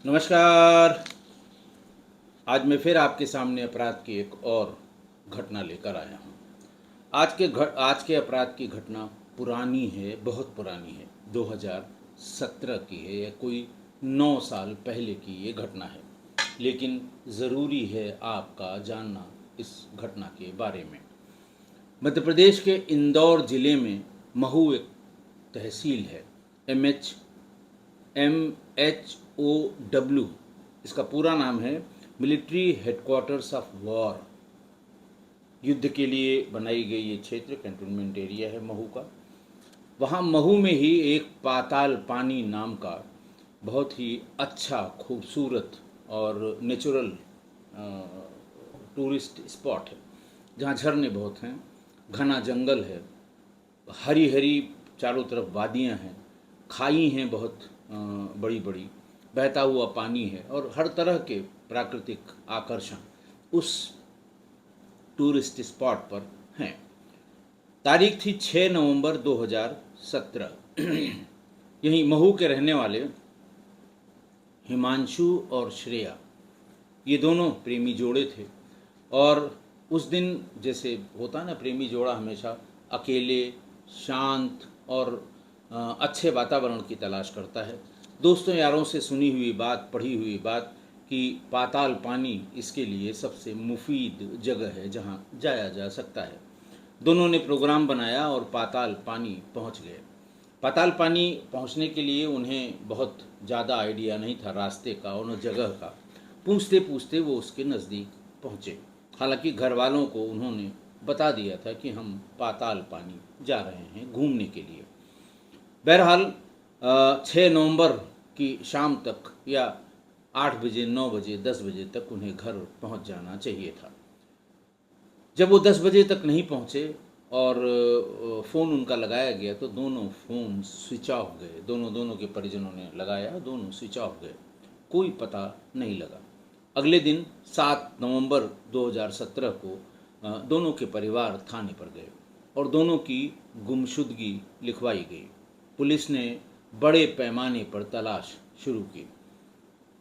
नमस्कार। आज मैं फिर आपके सामने अपराध की एक और घटना लेकर आया हूँ। आज के अपराध की घटना पुरानी है, बहुत पुरानी है। 2017 की है या कोई 9 साल पहले की ये घटना है, लेकिन ज़रूरी है आपका जानना इस घटना के बारे में। मध्य प्रदेश के इंदौर ज़िले में महू एक तहसील है। MHOW इसका पूरा नाम है मिलिट्री हेडक्वार्टर्स ऑफ वॉर। युद्ध के लिए बनाई गई ये क्षेत्र कैंटोनमेंट एरिया है महू का। वहाँ महू में ही एक पाताल पानी नाम का बहुत ही अच्छा, खूबसूरत और नेचुरल टूरिस्ट स्पॉट है, जहाँ झरने बहुत हैं, घना जंगल है, हरी हरी चारों तरफ वादियाँ हैं, खाई हैं बहुत बड़ी बड़ी, बहता हुआ पानी है और हर तरह के प्राकृतिक आकर्षण उस टूरिस्ट स्पॉट पर हैं। तारीख थी 6 नवंबर 2017। यहीं महू के रहने वाले हिमांशु और श्रेया, ये दोनों प्रेमी जोड़े थे। और उस दिन जैसे होता ना, प्रेमी जोड़ा हमेशा अकेले, शांत और अच्छे वातावरण की तलाश करता है। दोस्तों यारों से सुनी हुई बात, पढ़ी हुई बात कि पाताल पानी इसके लिए सबसे मुफीद जगह है जहाँ जाया जा सकता है। दोनों ने प्रोग्राम बनाया और पाताल पानी पहुँच गए। पाताल पानी पहुँचने के लिए उन्हें बहुत ज़्यादा आइडिया नहीं था रास्ते का और न जगह का। पूछते पूछते वो उसके नज़दीक पहुँचे। हालांकि घर वालों को उन्होंने बता दिया था कि हम पाताल पानी जा रहे हैं घूमने के लिए। बहरहाल 6 नवंबर की शाम तक या 8 बजे, 9 बजे, 10 बजे तक उन्हें घर पहुंच जाना चाहिए था। जब वो 10 बजे तक नहीं पहुंचे और फ़ोन उनका लगाया गया तो दोनों फ़ोन स्विच ऑफ गए। दोनों के परिजनों ने लगाया, दोनों स्विच ऑफ गए, कोई पता नहीं लगा। अगले दिन 7 नवंबर 2017 को दोनों के परिवार थाने पर गए और दोनों की गुमशुदगी लिखवाई गई। पुलिस ने बड़े पैमाने पर तलाश शुरू की।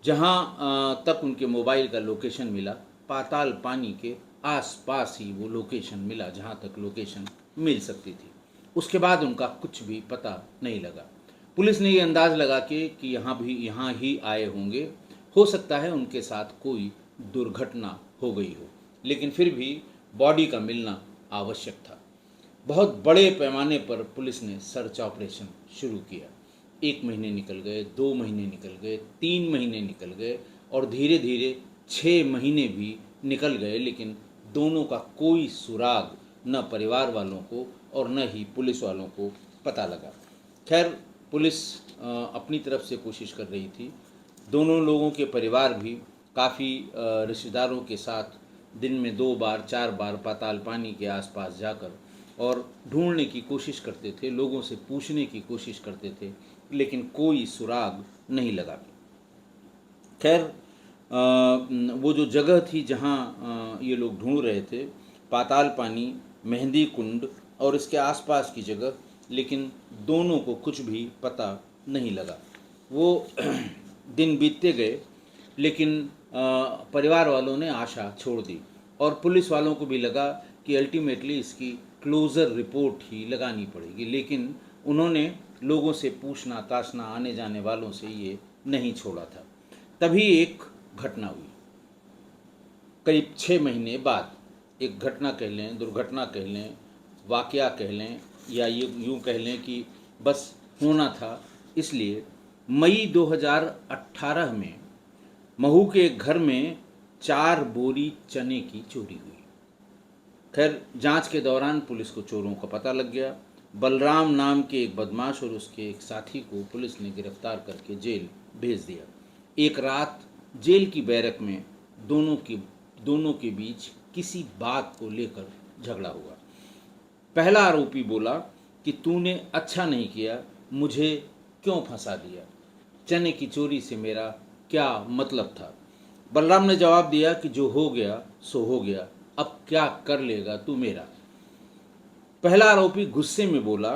जहां तक उनके मोबाइल का लोकेशन मिला, पाताल पानी के आसपास ही वो लोकेशन मिला जहां तक लोकेशन मिल सकती थी। उसके बाद उनका कुछ भी पता नहीं लगा। पुलिस ने ये अंदाज़ लगा के कि यहाँ ही आए होंगे। हो सकता है उनके साथ कोई दुर्घटना हो गई हो, लेकिन फिर भी बॉडी का मिलना आवश्यक था। बहुत बड़े पैमाने पर पुलिस ने सर्च ऑपरेशन शुरू किया। 1 महीने निकल गए, 2 महीने निकल गए, 3 महीने निकल गए और धीरे धीरे 6 महीने भी निकल गए, लेकिन दोनों का कोई सुराग न परिवार वालों को और न ही पुलिस वालों को पता लगा। खैर, पुलिस अपनी तरफ से कोशिश कर रही थी। दोनों लोगों के परिवार भी काफ़ी रिश्तेदारों के साथ दिन में 2 बार 4 बार पाताल पानी के आसपास जाकर और ढूंढने की कोशिश करते थे, लोगों से पूछने की कोशिश करते थे, लेकिन कोई सुराग नहीं लगा। खैर, वो जो जगह थी जहाँ ये लोग ढूंढ रहे थे, पाताल पानी, मेहंदी कुंड और इसके आसपास की जगह, लेकिन दोनों को कुछ भी पता नहीं लगा। वो दिन बीतते गए, लेकिन परिवार वालों ने आशा छोड़ दी और पुलिस वालों को भी लगा कि अल्टीमेटली इसकी क्लोज़र रिपोर्ट ही लगानी पड़ेगी, लेकिन उन्होंने लोगों से पूछना ताछना, आने जाने वालों से ये नहीं छोड़ा था। तभी एक घटना हुई। करीब 6 महीने बाद एक घटना कह लें, दुर्घटना कह लें, वाकया कह लें, या ये यूँ कह लें कि बस होना था। इसलिए मई 2018 में महू के एक घर में 4 बोरी चने की चोरी हुई। खैर, जांच के दौरान पुलिस को चोरों का पता लग गया। बलराम नाम के एक बदमाश और उसके एक साथी को पुलिस ने गिरफ्तार करके जेल भेज दिया। एक रात जेल की बैरक में दोनों के बीच किसी बात को लेकर झगड़ा हुआ। पहला आरोपी बोला कि तूने अच्छा नहीं किया, मुझे क्यों फंसा दिया, चने की चोरी से मेरा क्या मतलब था। बलराम ने जवाब दिया कि जो हो गया सो हो गया, अब क्या कर लेगा तू मेरा। पहला आरोपी गुस्से में बोला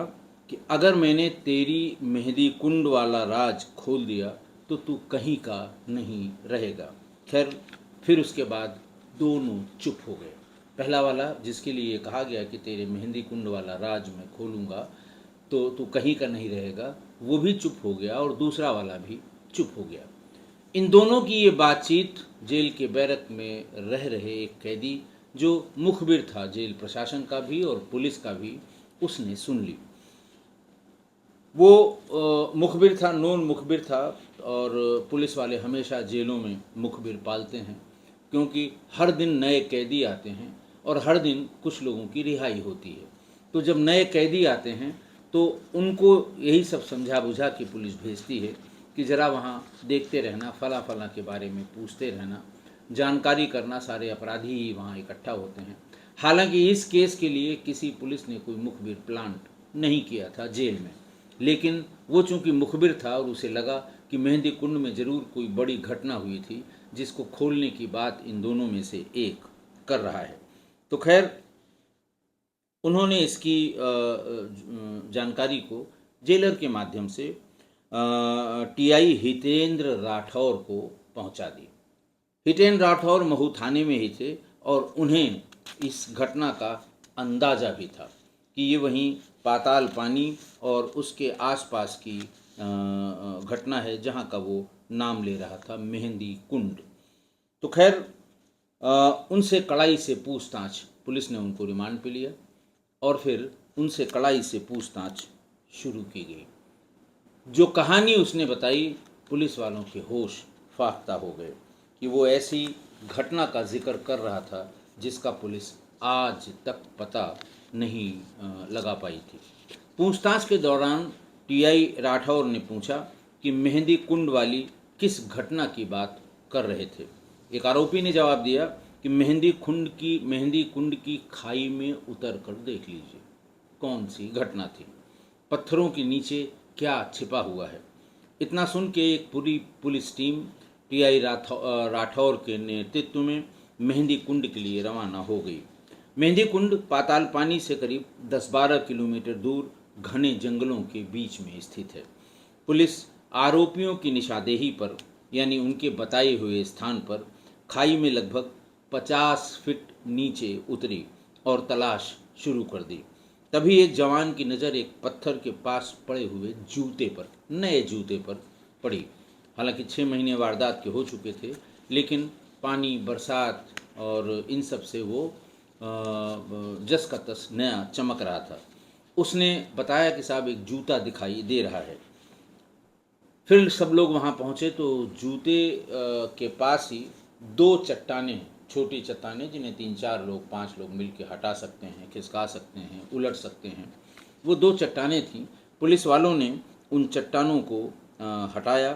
कि अगर मैंने तेरी मेहंदी कुंड वाला राज खोल दिया तो तू कहीं का नहीं रहेगा। खैर फिर उसके बाद दोनों चुप हो गए। पहला वाला जिसके लिए कहा गया कि तेरे मेहंदी कुंड वाला राज मैं खोलूँगा तो तू कहीं का नहीं रहेगा, वो भी चुप हो गया और दूसरा वाला भी चुप हो गया। इन दोनों की ये बातचीत जेल के बैरक में रह रहे एक कैदी जो मुखबिर था जेल प्रशासन का भी और पुलिस का भी, उसने सुन ली। वो मुखबिर था, नॉन मुखबिर था, और पुलिस वाले हमेशा जेलों में मुखबिर पालते हैं क्योंकि हर दिन नए कैदी आते हैं और हर दिन कुछ लोगों की रिहाई होती है। तो जब नए कैदी आते हैं तो उनको यही सब समझा बुझा के पुलिस भेजती है कि ज़रा वहाँ देखते रहना, फला फला के बारे में पूछते रहना, जानकारी करना, सारे अपराधी ही वहाँ इकट्ठा होते हैं। हालांकि इस केस के लिए किसी पुलिस ने कोई मुखबिर प्लांट नहीं किया था जेल में, लेकिन वो चूंकि मुखबिर था और उसे लगा कि मेहंदी कुंड में ज़रूर कोई बड़ी घटना हुई थी जिसको खोलने की बात इन दोनों में से एक कर रहा है। तो खैर उन्होंने इसकी जानकारी को जेलर के माध्यम से टीआई हितेंद्र राठौर को पहुंचा दी। हितेंद्र राठौर महू थाने में ही थे और उन्हें इस घटना का अंदाज़ा भी था कि ये वहीं पाताल पानी और उसके आसपास की घटना है जहाँ का वो नाम ले रहा था, मेहंदी कुंड। तो खैर उनसे कड़ाई से पूछताछ, पुलिस ने उनको रिमांड पे लिया और फिर उनसे कड़ाई से पूछताछ शुरू की गई। जो कहानी उसने बताई, पुलिस वालों के होश फाख्ता हो गए कि वो ऐसी घटना का जिक्र कर रहा था जिसका पुलिस आज तक पता नहीं लगा पाई थी। पूछताछ के दौरान टीआई राठौर ने पूछा कि मेहंदी कुंड वाली किस घटना की बात कर रहे थे। एक आरोपी ने जवाब दिया कि मेहंदी कुंड की खाई में उतर कर देख लीजिए कौन सी घटना थी, पत्थरों के नीचे क्या छिपा हुआ है। इतना सुन के एक पूरी पुलिस टीम टीआई राठौर के नेतृत्व में मेहंदी कुंड के लिए रवाना हो गई। मेहंदी कुंड पाताल पानी से करीब 10-12 किलोमीटर दूर घने जंगलों के बीच में स्थित है। पुलिस आरोपियों की निशानदेही पर, यानी उनके बताए हुए स्थान पर, खाई में लगभग 50 फीट नीचे उतरी और तलाश शुरू कर दी। तभी एक जवान की नज़र एक पत्थर के पास पड़े हुए जूते पर, नए जूते पर पड़ी। हालांकि 6 महीने वारदात के हो चुके थे, लेकिन पानी, बरसात और इन सब से वो जस का तस नया चमक रहा था। उसने बताया कि साहब एक जूता दिखाई दे रहा है। फिर सब लोग वहाँ पहुँचे तो जूते के पास ही 2 चट्टानें, छोटी चट्टानें जिन्हें 3-4 लोग, 5 लोग मिल के हटा सकते हैं, खिसका सकते हैं, उलट सकते हैं, वो 2 चट्टानें थीं। पुलिस वालों ने उन चट्टानों को हटाया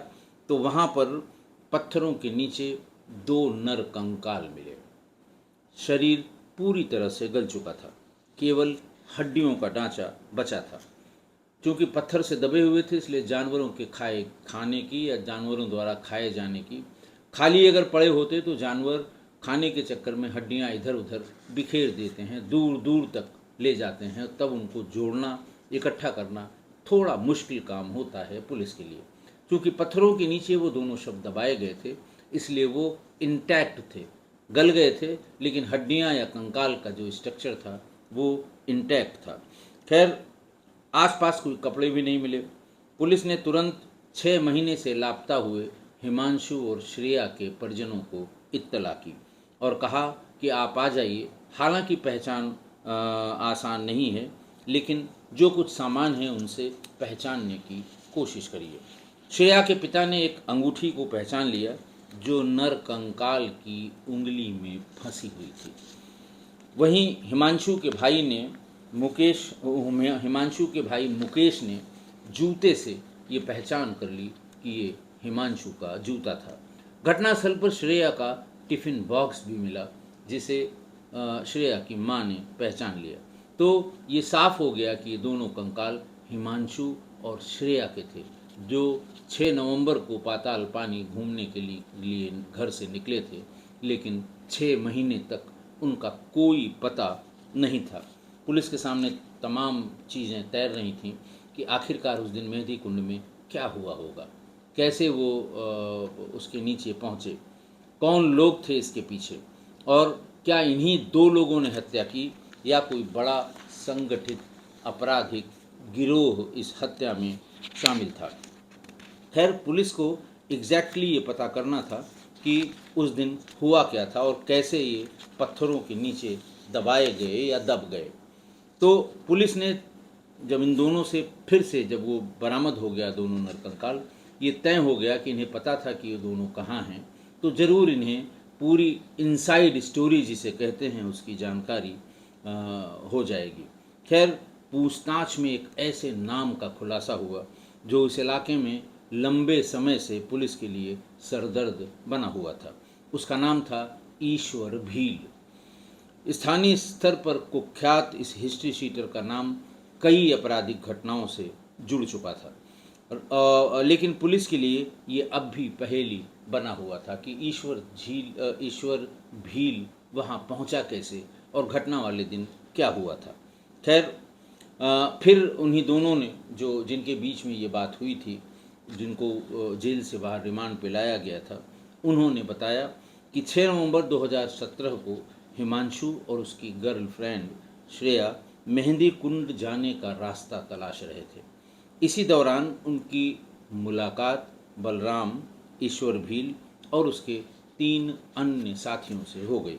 तो वहाँ पर पत्थरों के नीचे 2 नर कंकाल मिले। शरीर पूरी तरह से गल चुका था, केवल हड्डियों का ढांचा बचा था। क्योंकि पत्थर से दबे हुए थे इसलिए जानवरों के खाने की या जानवरों द्वारा खाए जाने की, खाली अगर पड़े होते तो जानवर खाने के चक्कर में हड्डियां इधर उधर बिखेर देते हैं, दूर दूर तक ले जाते हैं, तब उनको जोड़ना, इकट्ठा करना थोड़ा मुश्किल काम होता है पुलिस के लिए। क्योंकि पत्थरों के नीचे वो दोनों शब्द दबाए गए थे इसलिए वो इंटैक्ट थे, गल गए थे, लेकिन हड्डियां या कंकाल का जो स्ट्रक्चर था वो इंटैक्ट था। खैर आसपास कोई कपड़े भी नहीं मिले। पुलिस ने तुरंत 6 महीने से लापता हुए हिमांशु और श्रेया के परिजनों को इत्तला की और कहा कि आप आ जाइए। हालांकि पहचान आसान नहीं है, लेकिन जो कुछ सामान है उनसे पहचानने की कोशिश करिए। श्रेया के पिता ने एक अंगूठी को पहचान लिया जो नर कंकाल की उंगली में फंसी हुई थी। वहीं हिमांशु के भाई मुकेश ने जूते से ये पहचान कर ली कि ये हिमांशु का जूता था। घटनास्थल पर श्रेया का टिफ़िन बॉक्स भी मिला जिसे श्रेया की मां ने पहचान लिया। तो ये साफ हो गया कि ये दोनों कंकाल हिमांशु और श्रेया के थे जो 6 नवंबर को पाताल पानी घूमने के लिए घर से निकले थे, लेकिन 6 महीने तक उनका कोई पता नहीं था। पुलिस के सामने तमाम चीज़ें तैर रही थीं कि आखिरकार उस दिन मेहंदी कुंड में क्या हुआ होगा। कैसे वो उसके नीचे पहुँचे, कौन लोग थे इसके पीछे, और क्या इन्हीं दो लोगों ने हत्या की या कोई बड़ा संगठित आपराधिक गिरोह इस हत्या में शामिल था। खैर, पुलिस को एग्जैक्टली ये पता करना था कि उस दिन हुआ क्या था और कैसे ये पत्थरों के नीचे दबाए गए या दब गए। तो पुलिस ने जब इन दोनों से फिर से जब वो बरामद हो गया दोनों नरकंकाल, ये तय हो गया कि इन्हें पता था कि ये दोनों कहाँ हैं, तो ज़रूर इन्हें पूरी इनसाइड स्टोरी जिसे कहते हैं उसकी जानकारी हो जाएगी। खैर, पूछताछ में एक ऐसे नाम का खुलासा हुआ जो इस इलाके में लंबे समय से पुलिस के लिए सरदर्द बना हुआ था। उसका नाम था ईश्वर भील। स्थानीय स्तर पर कुख्यात इस हिस्ट्री शीटर का नाम कई आपराधिक घटनाओं से जुड़ चुका था, लेकिन पुलिस के लिए ये अब भी पहेली बना हुआ था कि ईश्वर भील वहाँ पहुँचा कैसे और घटना वाले दिन क्या हुआ था। खैर, फिर उन्हीं दोनों ने जिनके बीच में ये बात हुई थी, जिनको जेल से बाहर रिमांड पे लाया गया था, उन्होंने बताया कि 6 नवंबर 2017 को हिमांशु और उसकी गर्लफ्रेंड श्रेया मेहंदी कुंड जाने का रास्ता तलाश रहे थे। इसी दौरान उनकी मुलाकात बलराम, ईश्वर भील और उसके 3 अन्य साथियों से हो गई।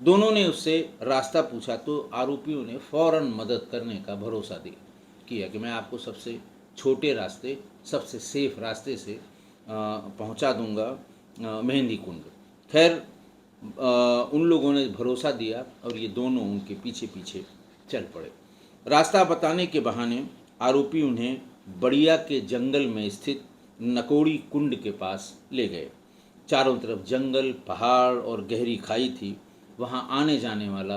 दोनों ने उससे रास्ता पूछा तो आरोपियों ने फौरन मदद करने का भरोसा किया कि मैं आपको सबसे छोटे रास्ते, सबसे सेफ रास्ते से पहुंचा दूंगा मेहंदी कुंड। खैर, उन लोगों ने भरोसा दिया और ये दोनों उनके पीछे पीछे चल पड़े। रास्ता बताने के बहाने आरोपी उन्हें बड़िया के जंगल में स्थित नकोड़ी कुंड के पास ले गए। चारों तरफ जंगल, पहाड़ और गहरी खाई थी। वहाँ आने जाने वाला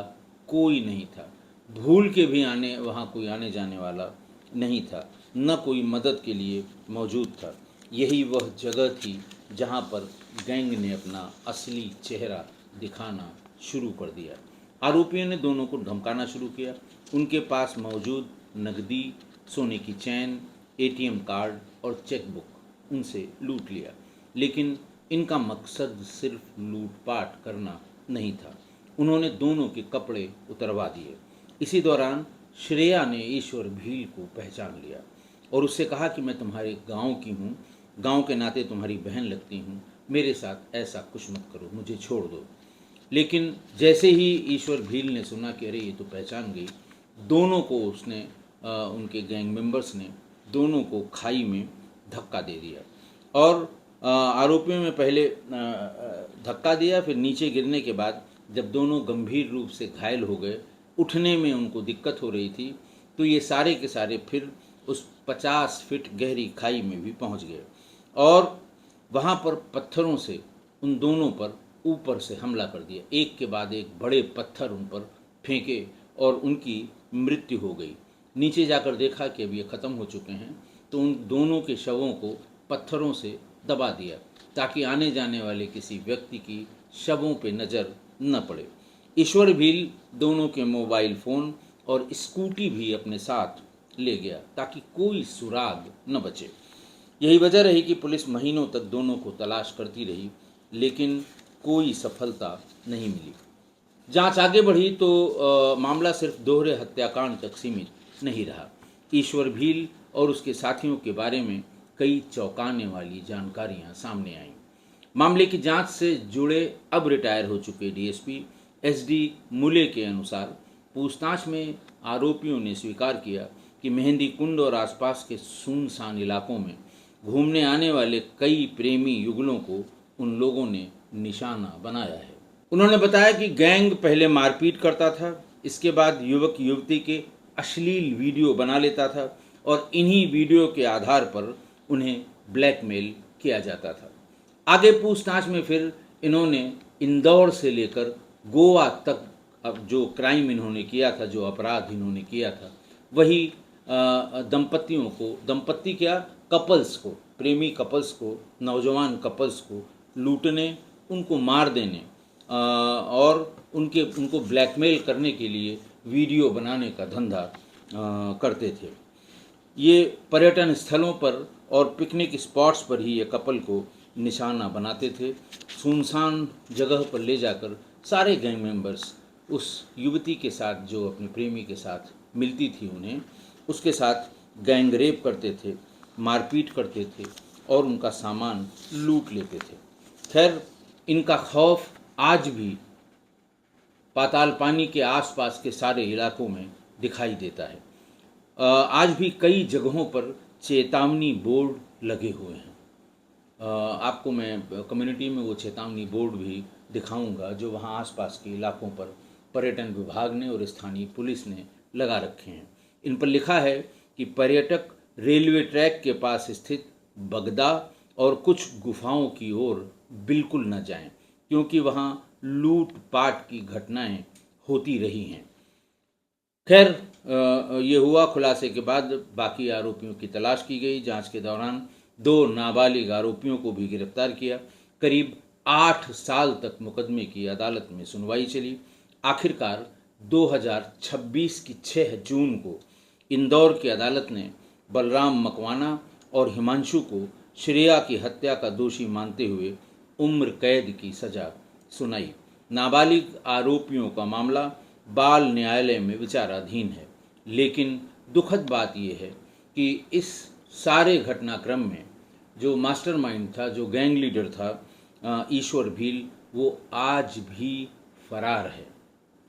कोई नहीं था, भूल के भी वहाँ कोई आने जाने वाला नहीं था, न कोई मदद के लिए मौजूद था। यही वह जगह थी जहाँ पर गैंग ने अपना असली चेहरा दिखाना शुरू कर दिया। आरोपियों ने दोनों को धमकाना शुरू किया। उनके पास मौजूद नकदी, सोने की चैन, एटीएम कार्ड और चेकबुक उनसे लूट लिया, लेकिन इनका मकसद सिर्फ लूटपाट करना नहीं था। उन्होंने दोनों के कपड़े उतरवा दिए। इसी दौरान श्रेया ने ईश्वर भील को पहचान लिया और उससे कहा कि मैं तुम्हारे गांव की हूँ, गांव के नाते तुम्हारी बहन लगती हूँ, मेरे साथ ऐसा कुछ मत करो, मुझे छोड़ दो। लेकिन जैसे ही ईश्वर भील ने सुना कि अरे ये तो पहचान गई, दोनों को उनके गैंग मेंबर्स ने दोनों को खाई में धक्का दे दिया और आरोपियों में पहले धक्का दिया, फिर नीचे गिरने के बाद जब दोनों गंभीर रूप से घायल हो गए, उठने में उनको दिक्कत हो रही थी, तो ये सारे के सारे फिर उस 50 फीट गहरी खाई में भी पहुंच गए और वहाँ पर पत्थरों से उन दोनों पर ऊपर से हमला कर दिया। एक के बाद एक बड़े पत्थर उन पर फेंके और उनकी मृत्यु हो गई। नीचे जाकर देखा कि अब ये ख़त्म हो चुके हैं, तो उन दोनों के शवों को पत्थरों से दबा दिया ताकि आने जाने वाले किसी व्यक्ति की शवों पे नज़र न पड़े। ईश्वर भील दोनों के मोबाइल फ़ोन और स्कूटी भी अपने साथ ले गया ताकि कोई सुराग न बचे। यही वजह रही कि पुलिस महीनों तक दोनों को तलाश करती रही, लेकिन कोई सफलता नहीं मिली। जांच आगे बढ़ी तो मामला सिर्फ दोहरे हत्याकांड तक सीमित नहीं रहा। ईश्वर भील और उसके साथियों के बारे में कई चौंकाने वाली जानकारियां सामने आईं। मामले की जांच से जुड़े अब रिटायर हो चुके डीएसपी एसडी मुले के अनुसार पूछताछ में आरोपियों ने स्वीकार किया कि मेहंदी कुंड और आसपास के सुनसान इलाकों में घूमने आने वाले कई प्रेमी युगलों को उन लोगों ने निशाना बनाया है। उन्होंने बताया कि गैंग पहले मारपीट करता था, इसके बाद युवक युवती के अश्लील वीडियो बना लेता था और इन्हीं वीडियो के आधार पर उन्हें ब्लैकमेल किया जाता था। आगे पूछताछ में फिर इन्होंने इंदौर से लेकर गोवा तक अब जो क्राइम इन्होंने किया था, जो अपराध इन्होंने किया था, वही कपल्स को, प्रेमी कपल्स को, नौजवान कपल्स को लूटने, उनको मार देने और उनको ब्लैकमेल करने के लिए वीडियो बनाने का धंधा करते थे। ये पर्यटन स्थलों पर और पिकनिक स्पॉट्स पर ही ये कपल को निशाना बनाते थे। सुनसान जगह पर ले जाकर सारे गैंग मेंबर्स उस युवती के साथ, जो अपने प्रेमी के साथ मिलती थी उन्हें, उसके साथ गैंग रेप करते थे, मारपीट करते थे और उनका सामान लूट लेते थे। खैर, इनका खौफ आज भी पाताल पानी के आसपास के सारे इलाकों में दिखाई देता है। आज भी कई जगहों पर चेतावनी बोर्ड लगे हुए हैं। आपको मैं कम्युनिटी में वो चेतावनी बोर्ड भी दिखाऊंगा जो वहाँ आसपास के इलाकों पर पर्यटन विभाग ने और स्थानीय पुलिस ने लगा रखे हैं। इन पर लिखा है कि पर्यटक रेलवे ट्रैक के पास स्थित बगदा और कुछ गुफाओं की ओर बिल्कुल न जाएं, क्योंकि वहाँ लूटपाट की घटनाएं होती रही हैं। खैर, ये हुआ। खुलासे के बाद बाकी आरोपियों की तलाश की गई। जांच के दौरान 2 नाबालिग आरोपियों को भी गिरफ्तार किया। करीब 8 साल तक मुकदमे की अदालत में सुनवाई चली। आखिरकार 2026 की 6 जून को इंदौर की अदालत ने बलराम मकवाना और हिमांशु को श्रेया की हत्या का दोषी मानते हुए उम्र कैद की सजा सुनाई। नाबालिग आरोपियों का मामला बाल न्यायालय में विचाराधीन है, लेकिन दुखद बात यह है कि इस सारे घटनाक्रम में जो मास्टरमाइंड था, जो गैंग लीडर था, ईश्वर भील, वो आज भी फरार है।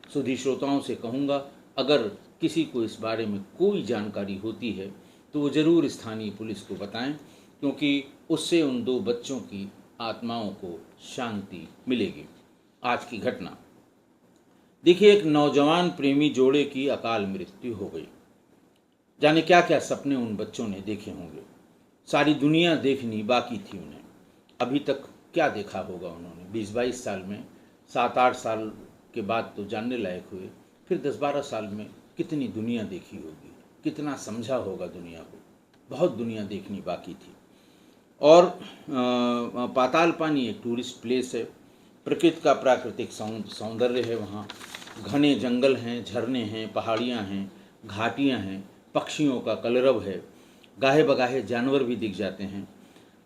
सुधी श्रोताओं से कहूँगा, अगर किसी को इस बारे में कोई जानकारी होती है तो वो ज़रूर स्थानीय पुलिस को बताएं, क्योंकि उससे उन 2 बच्चों की आत्माओं को शांति मिलेगी। आज की घटना देखिए, एक नौजवान प्रेमी जोड़े की अकाल मृत्यु हो गई। जाने क्या क्या सपने उन बच्चों ने देखे होंगे। सारी दुनिया देखनी बाकी थी उन्हें। अभी तक क्या देखा होगा उन्होंने। 20-22 साल में, 7-8 साल के बाद तो जानने लायक हुए, फिर 10-12 साल में कितनी दुनिया देखी होगी, कितना समझा होगा दुनिया को। बहुत दुनिया देखनी बाकी थी। और पाताल पानी एक टूरिस्ट प्लेस है। प्रकृति का प्राकृतिक सौंदर्य है वहाँ। घने जंगल हैं, झरने हैं, पहाड़ियाँ हैं, घाटियाँ हैं, पक्षियों का कलरव है, गाहे बगाहे जानवर भी दिख जाते हैं।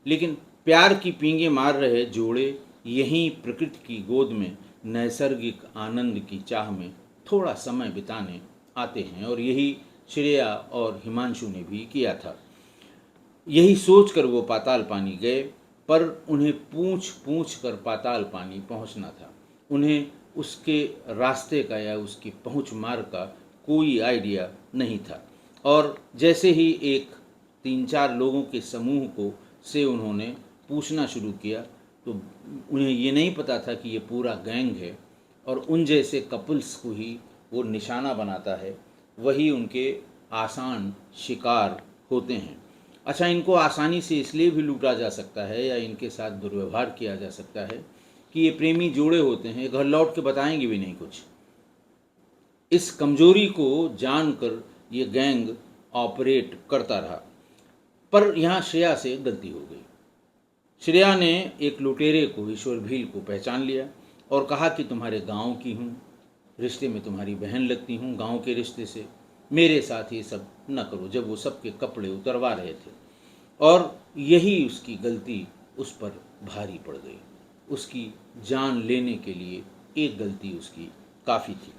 लेकिन प्यार की पींगे मार रहे जोड़े यहीं प्रकृति की गोद में नैसर्गिक आनंद की चाह में थोड़ा समय बिताने आते हैं, और यही श्रेया और हिमांशु ने भी किया था। यही सोचकर वो पाताल पानी गए, पर उन्हें पूछ पूछ कर पाताल पानी पहुंचना था। उन्हें उसके रास्ते का या उसकी पहुंच मार्ग का कोई आइडिया नहीं था। और जैसे ही एक 3-4 लोगों के समूह को से उन्होंने पूछना शुरू किया, तो उन्हें ये नहीं पता था कि ये पूरा गैंग है और उन जैसे कपल्स को ही वो निशाना बनाता है। वही उनके आसान शिकार होते हैं। अच्छा, इनको आसानी से इसलिए भी लूटा जा सकता है या इनके साथ दुर्व्यवहार किया जा सकता है कि ये प्रेमी जोड़े होते हैं, घर लौट के बताएंगे भी नहीं कुछ। इस कमजोरी को जानकर ये गैंग ऑपरेट करता रहा। पर यहाँ श्रेया से गलती हो गई। श्रेया ने एक लुटेरे को, ईश्वर भील को पहचान लिया और कहा कि तुम्हारे गांव की हूँ, रिश्ते में तुम्हारी बहन लगती हूँ, गांव के रिश्ते से, मेरे साथ ये सब न करो, जब वो सबके कपड़े उतरवा रहे थे। और यही उसकी गलती उस पर भारी पड़ गई। उसकी जान लेने के लिए एक गलती उसकी काफ़ी थी।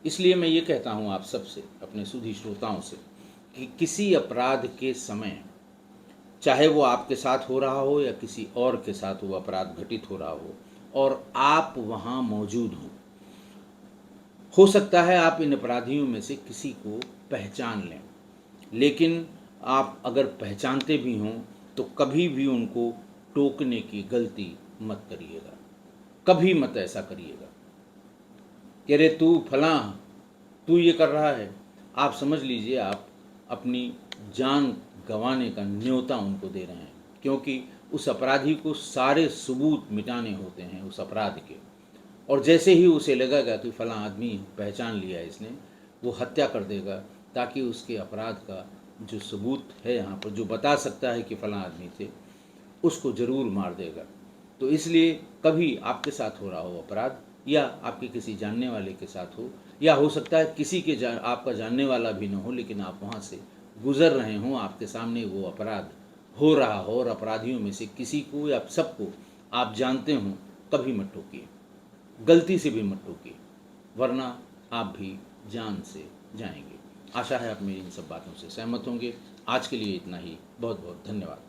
इसलिए मैं ये कहता हूँ आप सबसे, अपने सुधी श्रोताओं से, कि किसी अपराध के समय, चाहे वो आपके साथ हो रहा हो या किसी और के साथ वो अपराध घटित हो रहा हो और आप वहाँ मौजूद हों, हो सकता है आप इन अपराधियों में से किसी को पहचान लें, लेकिन आप अगर पहचानते भी हों तो कभी भी उनको टोकने की गलती मत करिएगा। कभी मत ऐसा करिएगा कि अरे तू फलां, तू ये कर रहा है। आप समझ लीजिए आप अपनी जान गंवाने का न्योता उनको दे रहे हैं, क्योंकि उस अपराधी को सारे सबूत मिटाने होते हैं उस अपराध के। और जैसे ही उसे लगेगा कि फलां आदमी पहचान लिया इसने, वो हत्या कर देगा, ताकि उसके अपराध का जो सबूत है यहाँ पर, जो बता सकता है कि फलां आदमी थे, उसको ज़रूर मार देगा। तो इसलिए कभी आपके साथ हो रहा हो अपराध, या आपके किसी जानने वाले के साथ हो, या हो सकता है किसी के आपका जानने वाला भी न हो, लेकिन आप वहाँ से गुज़र रहे हों, आपके सामने वो अपराध हो रहा हो और अपराधियों में से किसी को या सबको आप जानते हों, कभी मत टोकिए, गलती से भी मत टोकिए, वरना आप भी जान से जाएंगे। आशा है आप मेरी इन सब बातों से सहमत होंगे। आज के लिए इतना ही। बहुत बहुत धन्यवाद।